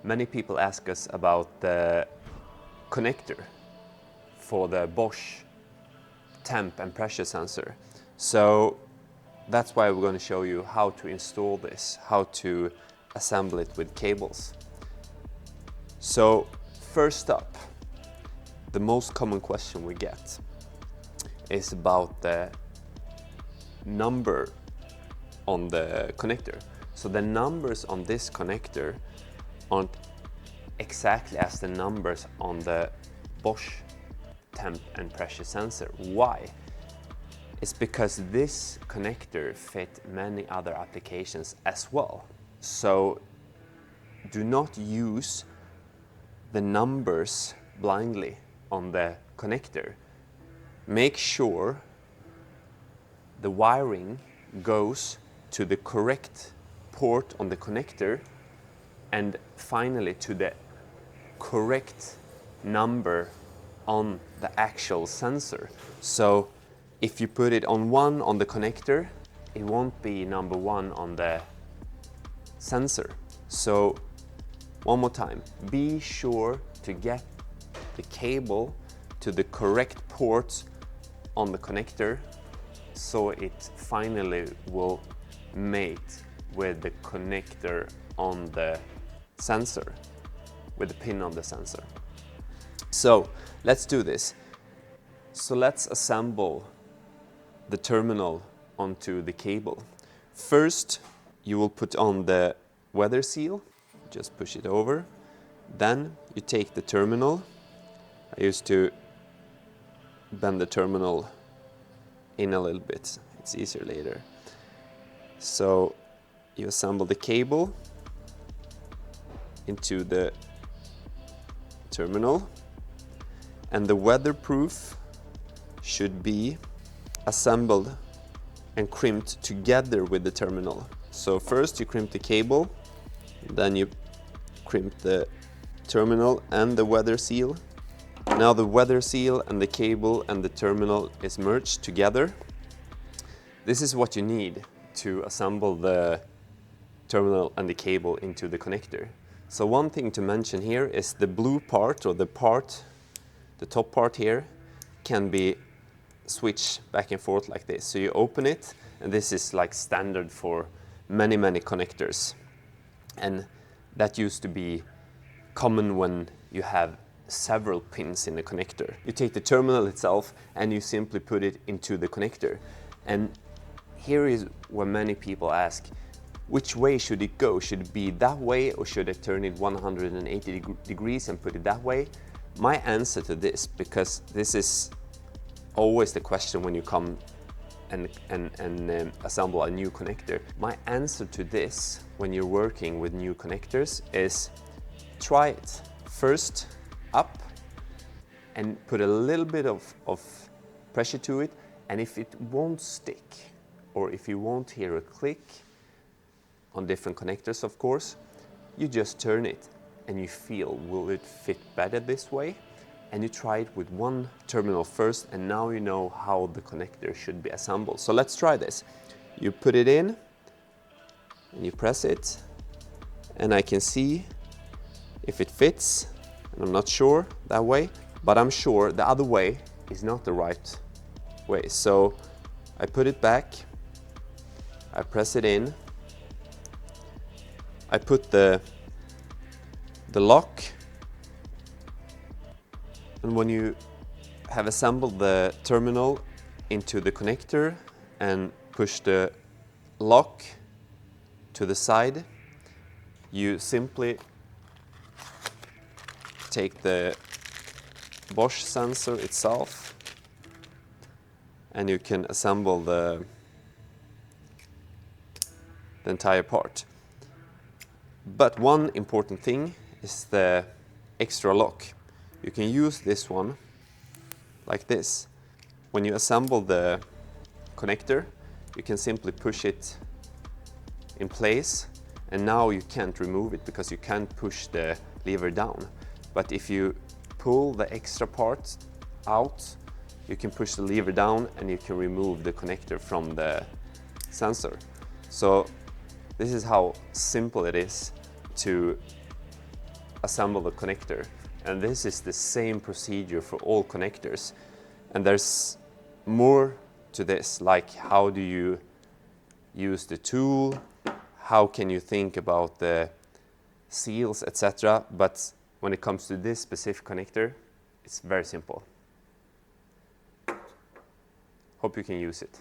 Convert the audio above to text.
Many people ask us about the connector for the Bosch temp and pressure sensor. So that's why we're going to show you how to install this, how to assemble it with cables. So first up, the most common question we get is about the number on the connector. So the numbers on this connector aren't exactly as the numbers on the Bosch temp and pressure sensor. Why? It's because this connector fit many other applications as well. So do not use the numbers blindly on the connector. Make sure the wiring goes to the correct port on the connector and finally to the correct number on the actual sensor. So if you put it on 1 on the connector, it won't be number 1 on the sensor. So one more time, be sure to get the cable to the correct port on the connector so it finally will mate with the connector on the sensor, with the pin on the sensor. So let's do this. So let's assemble the terminal onto the cable. First, you will put on the weather seal, just push it over. Then you take the terminal. I used to bend the terminal in a little bit, it's easier later. So you assemble the cable into the terminal, and the weatherproof should be assembled and crimped together with the terminal. So first you crimp the cable, then you crimp the terminal and the weather seal. Now the weather seal and the cable and the terminal is merged together. This is what you need to assemble the terminal and the cable into the connector. So one thing to mention here is the blue part, or the top part here, can be switched back and forth like this. So you open it, and this is like standard for many connectors. And that used to be common when you have several pins in the connector. You take the terminal itself and you simply put it into the connector. And here is where many people ask, which way should it go? Should it be that way, or should I turn it 180 degrees and put it that way? My answer to this, because this is always the question when you come and assemble a new connector. My answer to this when you're working with new connectors is try it. First up and put a little bit of pressure to it, and if it won't stick, or if you won't hear a click on different connectors, of course, you just turn it and you feel, will it fit better this way? And you try it with one terminal first, and now you know how the connector should be assembled. So let's try this. You put it in and you press it, and I can see if it fits, and I'm not sure that way, but I'm sure the other way is not the right way. So I put it back, I press it in, I put the lock, and when you have assembled the terminal into the connector and push the lock to the side, you simply take the Bosch sensor itself and you can assemble the entire part. But one important thing is the extra lock. You can use this one like this. When you assemble the connector, you can simply push it in place, and now you can't remove it because you can't push the lever down. But if you pull the extra part out, you can push the lever down and you can remove the connector from the sensor. So this is how simple it is to assemble the connector. And this is the same procedure for all connectors. And there's more to this, like how do you use the tool, how can you think about the seals, etc. But when it comes to this specific connector, it's very simple. Hope you can use it.